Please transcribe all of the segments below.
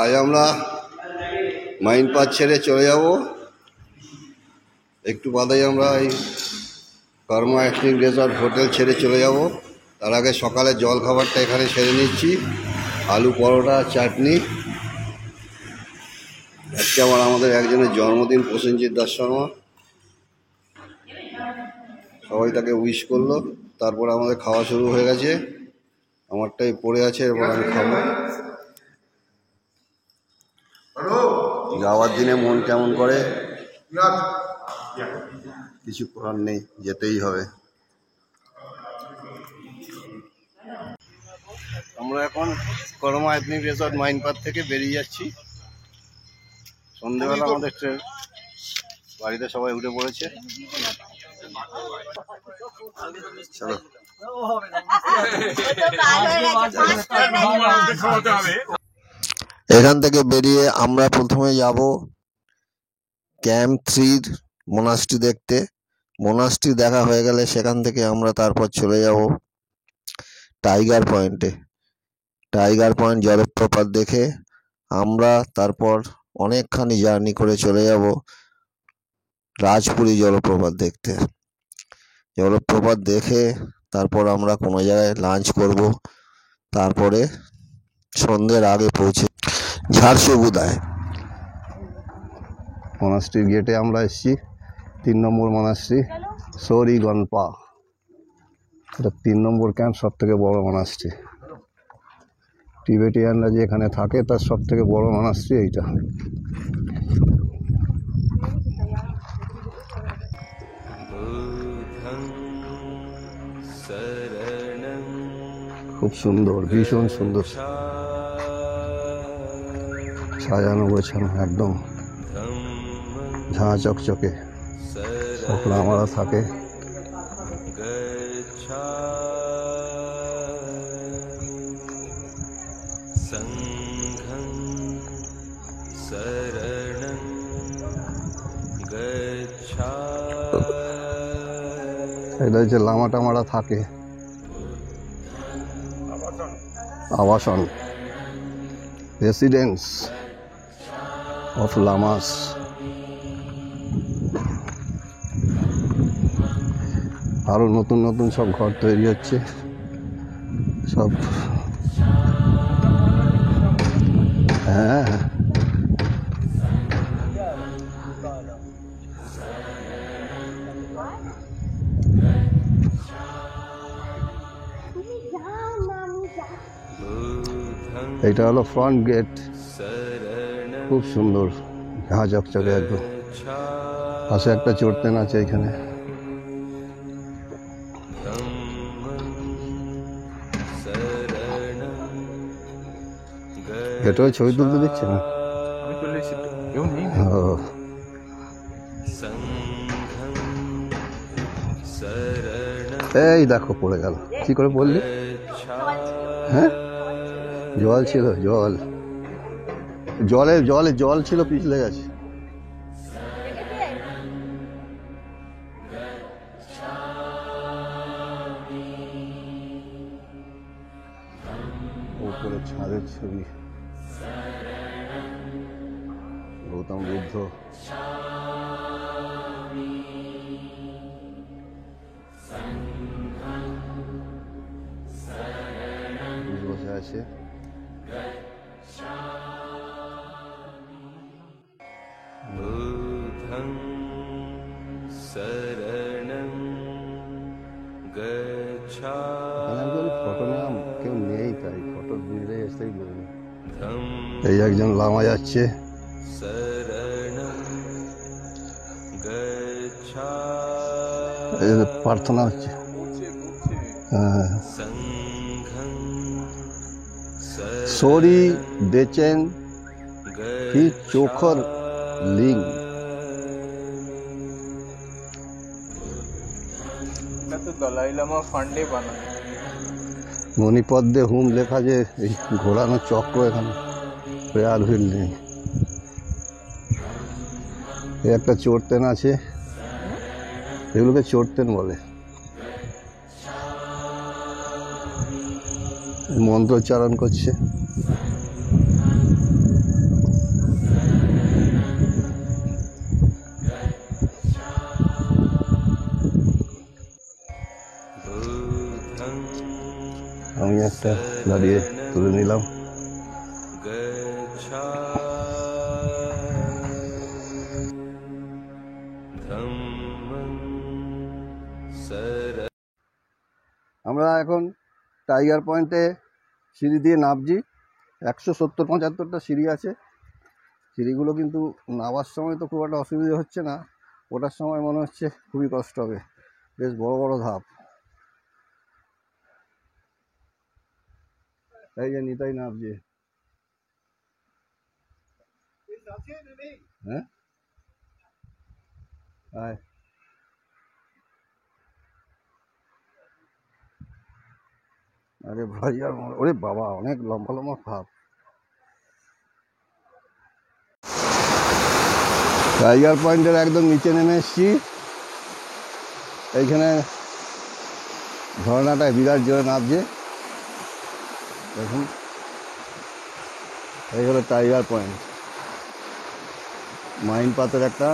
আজ আমরা mine pass ছেড়ে চলে যাব। একটু বাদেই আমরা এই কর্মা এক্সট্রিম রিসর্ট হোটেল ছেড়ে চলে যাব। তার আগে সকালে জল খাবারটা এখানে সেরে নিচ্ছি। আলু পরোটা, চাটনি। আজকে আবার আমাদের একজনের জন্মদিন, প্রসেনজিৎ দাস শর্মা। সবাই তাকে উইশ করলো। তারপর আমাদের খাওয়া শুরু হয়ে গেছে। আমারটাই পড়ে আছে, এরপর আমি খাবো। যাওয়ার দিনে মন কেমন করে, কিছু করার নেই, যেতেই হবে। আমরা এখন কর্মা এথনিক রিসর্ট মাইন পার্ক থেকে বেরিয়ে যাচ্ছি। সন্ধ্যেবেলা আমাদের ট্রেন, বাড়িতে সবাই উঠে পড়েছে। চলো, এখান থেকে বেরিয়ে আমরা প্রথমে যাব ক্যাম্প 3 মোনাস্ট্রি দেখতে। মোনাস্ট্রি দেখা হয়ে গেলে সেখান থেকে আমরা তারপর চলে যাব টাইগার পয়েন্টে। টাইগার পয়েন্ট জলপ্রপাত দেখে আমরা তারপর অনেকখানি জার্নি করে চলে যাব রাজপুরী জলপ্রপাত দেখতে। জলপ্রপাত দেখে তারপর আমরা কোনো জায়গায় লাঞ্চ করব। তারপরে সন্ধ্যের আগে পৌঁছে ঝাড়সুগুদায়। মনাস্ট্রির গেটে আমরা এসেছি। 3 নম্বর মনাস্ট্রি সরি গনপা। এটা 3 নম্বর ক্যাম্প, সব থেকে বড় মনাস্ট্রি। টিবেটিয়ানরা যে এখানে থাকে তার সব থেকে বড় মনাস্ট্রি এইটা। খুব সুন্দর, ভীষণ সুন্দর সাজানো গোছানো, একদম ঝাঁ চকচকে। সব লামারা থাকে। এটা যে লামা টামারা থাকে, আবাসন, রেসিডেন্স অফ লামাস। আরো নতুন নতুন সব ঘর তৈরি হচ্ছে সব। হ্যাঁ, এটা হলো ফ্রন্ট গেট। খুব সুন্দর, ঝাঁ চকচকে একদম। পাশে একটা চড়তেন আছে এখানে। গেটেও ছবি তুলতে দিচ্ছে না। এই দেখো পড়ে গেল। কি করে বললি? হ্যাঁ, জল ছিল, জল জলে জলে জল ছিল, পিছলে গেছে। উপরে ছাদের ছবি, গৌতম বুদ্ধ। বসে আছে। ফটো নেওয়া কেউ নেই, তাই ফটো দিলে এসেই বলবো। এই একজন লামা যাচ্ছে। প্রার্থনা হচ্ছে। সরি বেচেন কি চোখর লিং। দলাই লামা ফান্ডে বানায়। মণিপদ্মে হুম লেখা, যে এই ঘোরানো চক্র এখানে প্রেয়ার হুইল নেই। একটা চড়তেন আছে, এগুলোকে চড়তেন বলে। মন্ত্রোচ্চারণ করছে। একটা দাঁড়িয়ে তুলে নিলাম। আমরা এখন টাইগার পয়েন্টে সিঁড়ি দিয়ে নামছি। 170-75টা সিঁড়ি আছে। সিঁড়িগুলো কিন্তু নামার সময় তো খুব একটা অসুবিধা হচ্ছে না, ওঠার সময় মনে হচ্ছে খুবই কষ্ট হবে, বেশ বড় বড় ধাপ। এই যে নিতাই নামছে। হ্যাঁ আয়। আরে ভাই আর ওরে বাবা, অনেক লম্বা লম্বা ধাপ। টাইগার পয়েন্টের একদম নিচে নেমে এসছি। এইখানে ঝর্ণাটায় বিরাট জোরে নামছে দেখুন। এই হলো টাইগার পয়েন্ট, মাইন পাতের একটা।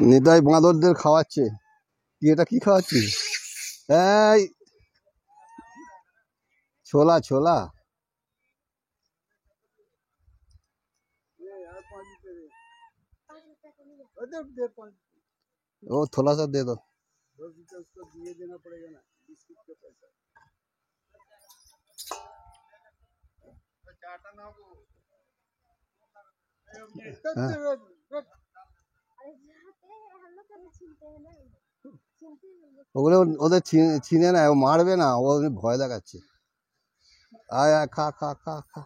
নিতাই বাঁদরদের খাওয়াচ্ছে। কি এটা কি খাওয়াচ্ছিস? এই ছোলা ছোলা। वो थोड़ा सा दे दो। दिए देना पड़ेगा ना, बिस्किट के पैसा। ওগুলো ওদের চিনে না, ও মারবে না, ও ভয় দেখাচ্ছে। আয় আয় খা খা খা খা।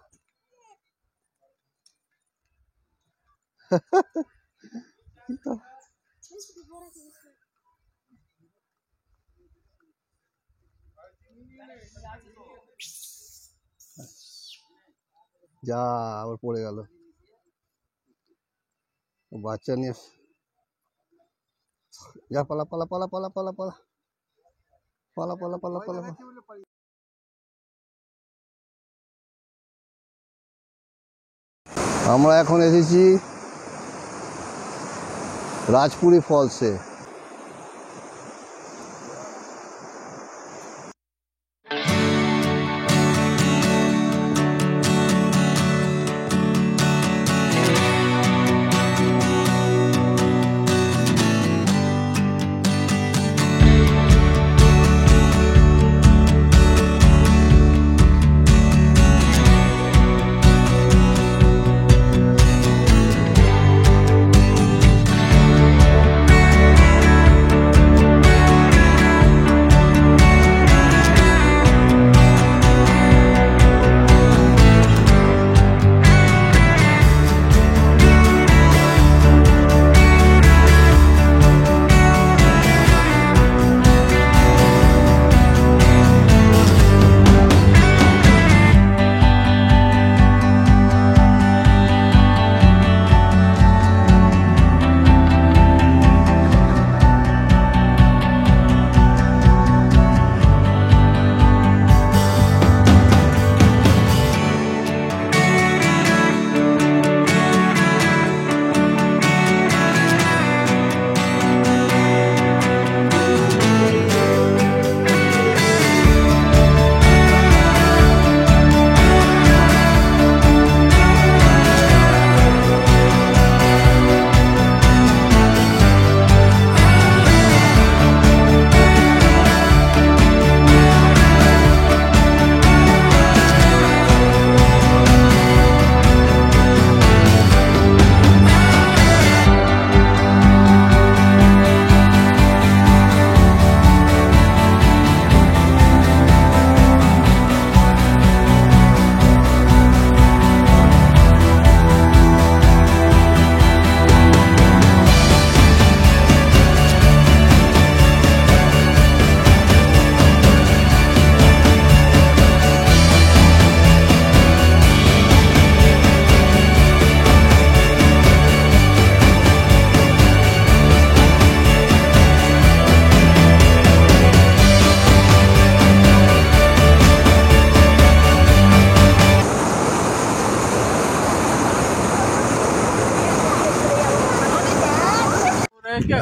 যা আবার পড়ে গেল বাচ্চা নিয়ে। যা পালা পালা পালা পালা পালা পালা পালা পালা পালা পালা পালা। আমরা এখন এসেছি রাজপুরি ফলসে।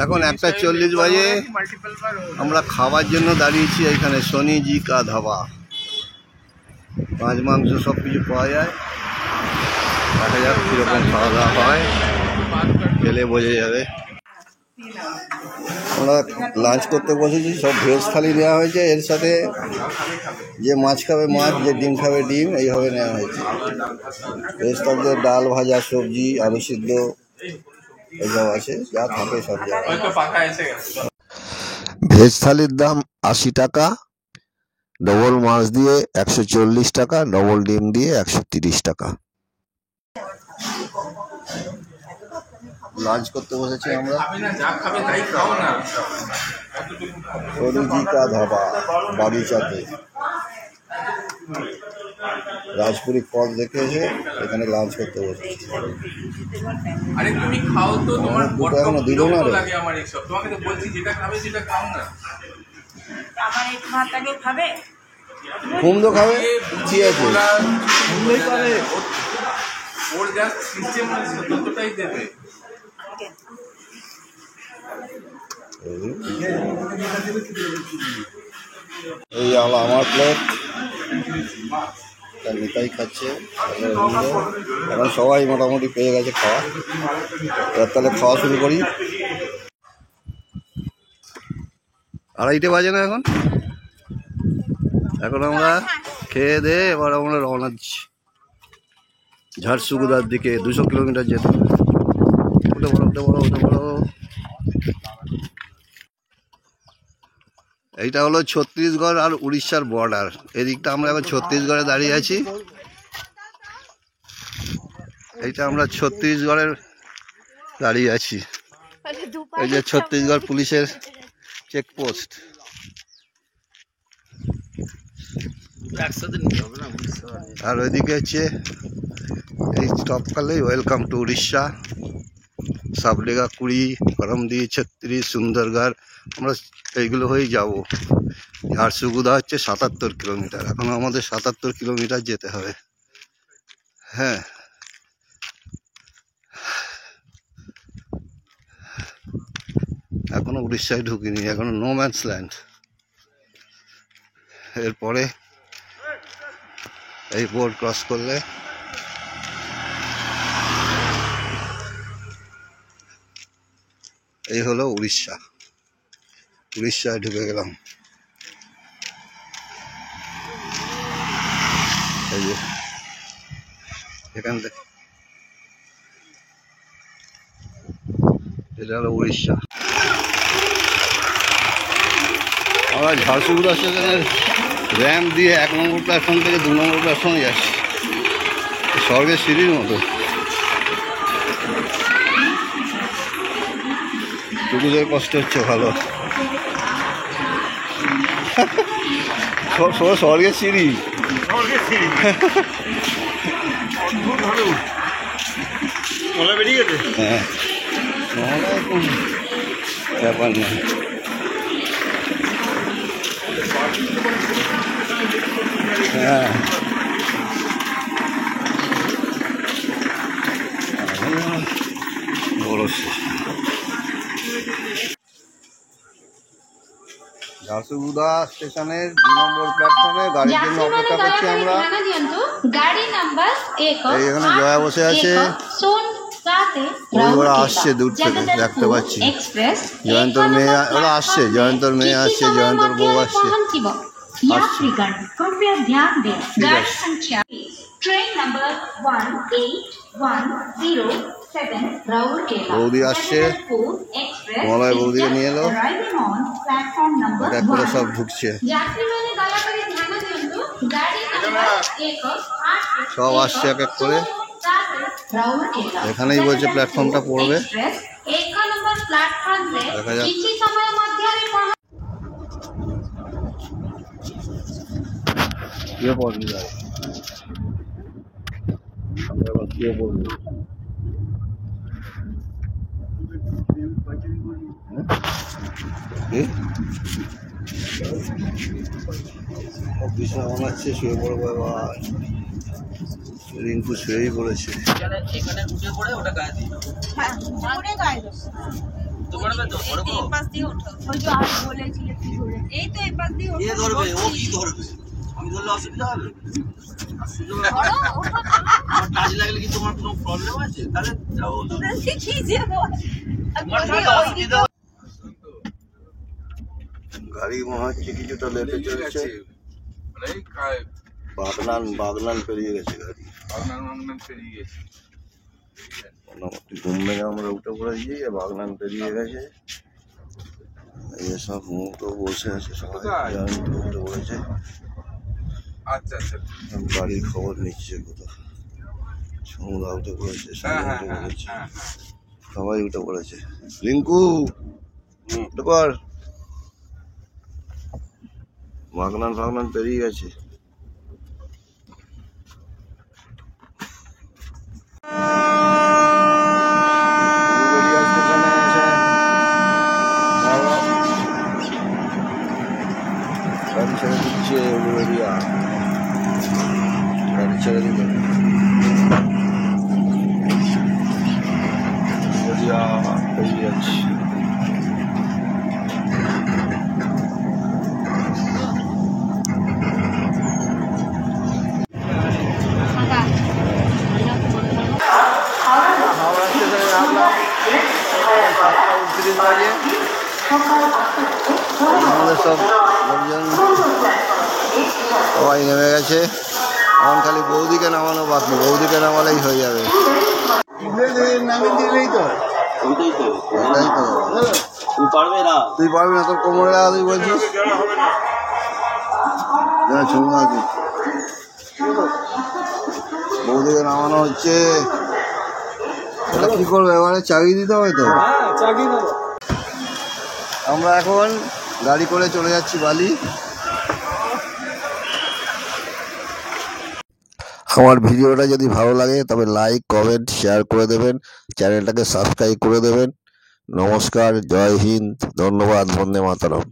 এখন 1:40 বাজে। আমরা খাওয়ার জন্য দাঁড়িয়েছি এখানে সোনি জি কা ধাবা। মাছ মাংস সব কিছু পাওয়া যায়। দেখা যাক কীরকম খাওয়া দাওয়া হয়, খেলে বোঝা যাবে। আমরা লাঞ্চ করতে বসেছি, সব ভেজ থালি নেওয়া হয়েছে। এর সাথে যে মাছ খাবে মাছ, যে ডিম খাবে ডিম, এইভাবে নেওয়া হয়েছে। ভেজ থালিতে ডাল ভাজা সবজি আলু সিদ্ধ এইসব আছে, যা থাকে সব জায়গায়। ভেজ থালির দাম 80 টাকা, ডবল মাছ দিয়ে 140 টাকা, ডবল ডিম দিয়ে 130 টাকা। লাঞ্চ করতে বসেছি আমরা সোনি জি কা ধাবা বাগিচাতে। রাজপুরি ফল দেখে এসে এখানে লাঞ্চ করতে বসেছি। দুটো এখনো দিল না রে। কুমড়ো খাবে কি আছে, কুমড়োই পাবে। এই আমার প্লেট, নিতাই খাচ্ছে। এখন সবাই মোটামুটি পেয়ে গেছে খাওয়া। তাহলে খাওয়া শুরু করি। 2:30 বাজে না এখন? এখন আমরা খেয়ে দিয়ে এবার আমরা রওনা দিচ্ছি ঝাড়সুগুদার দিকে। 200 কিলোমিটার যেতে হবে। উঠে বড় উঠে বড় উঠে বড়। এইটা হলো ছত্তিশগড় আর উড়িষ্যার বর্ডার। এদিকটা আমরা এখন ছত্তিশগড়ে দাঁড়িয়ে আছি। এইটা আমরা ছত্তিশগড়ের দাঁড়িয়ে আছি। এই যে ছত্তিশগড় পুলিশের চেকপোস্ট। আর ওইদিকে হচ্ছে এই স্টপকালেই ওয়েলকাম টু উড়িষ্যা, সাবলেগা 20, করমদি 36, সুন্দরগড়, আমরা এইগুলো হয়েই যাবো। ঝাড়সুগুদা হচ্ছে 77 কিলোমিটার, এখন আমাদের 77 কিলোমিটার যেতে হবে। হ্যাঁ, এখনো উড়িষ্যায় ঢুকিনি, এখনো নো ম্যানস ল্যান্ড। এরপরে এই বোর্ড ক্রস করলে এই হলো উড়িষ্যা। উড়িষ্যায় ঢুকে গেলাম। এই যে এখান থেকে এটা হলো উড়িষ্যা। আমরা ঝাড়সুগুড়া স্টেশনের র্যাম্প দিয়ে 1 নম্বর প্ল্যাটফর্ম থেকে 2 নম্বর প্ল্যাটফর্মে যাচ্ছি, স্বর্গের সিঁড়ির মতো। টুকুদের কষ্ট হচ্ছে ভালো। স্বর্গের সিঁড়ি, হ্যাঁ, ব্যাপার না। হ্যাঁ, বড় ঝাড়সুগুদা স্টেশনের 2 নম্বর প্ল্যাটফর্মে গাড়ির জন্য অপেক্ষা করছি আমরা। এই এখানে জয়া বসে আছে, ওরা আসছে দূর থেকে দেখতে পাচ্ছি। জয়ন্তর মেয়ে ওরা আসছে, জয়ন্তর মেয়ে আসছে, জয়ন্তর বউ আসছে। বৌদি আসছে, মলয় বৌদিকে নিয়ে এলো, এক করে সব ঢুকছে, সব আসছে এক এক করে। এখানেই বলছে প্ল্যাটফর্মটা পড়বে, দেখা যাক। কে পড়বি ভাই, কে পড়বি? বিছানা বানাচ্ছে, শুয়ে পড়বো এবার। রিঙ্কু শুয়েই পড়েছে। গাড়ি মনে হচ্ছে কিছুটা লেটে চলছে, বাগনান পেরিয়ে গেছে গাড়ি। ঘুম ভেঙে আমরা উঠে পড়েছি, বাগনান পেরিয়ে গেছে। সব মুখো বসে আছে, সবাই উঠে পড়েছে। গাড়ির খবর নিচ্ছে কোথাও, সমুদা উঠে পড়েছে, সবাই উঠে পড়েছে। রিঙ্কু উঠে পড়, বাগনান পেরিয়ে গেছে। গাড়ি ছেড়ে দিচ্ছে, গাড়ি ছেড়ে দিল, পেরিয়ে যাচ্ছে। আমাদের সব লোকজন সবাই নেমে গেছে, এখন খালি বৌদিকে নামানো বাকি, বৌদিকে নামালেই হয়ে যাবে। তুই পারবি না, তোর কোমরে লাগা, তুই বলছিস। বৌদিকে নামানো হচ্ছে, কি করবো এবারে? চাকরি দিতে হবে তো। আমরা এখন গাড়ি করে চলে যাচ্ছি বালি। আমার ভিডিওটা যদি ভালো লাগে তবে লাইক, কমেন্ট, শেয়ার করে দেবেন, চ্যানেলটাকে সাবস্ক্রাইব করে দেবেন। নমস্কার, জয় হিন্দ, ধন্যবাদ, বন্দে মাতরম।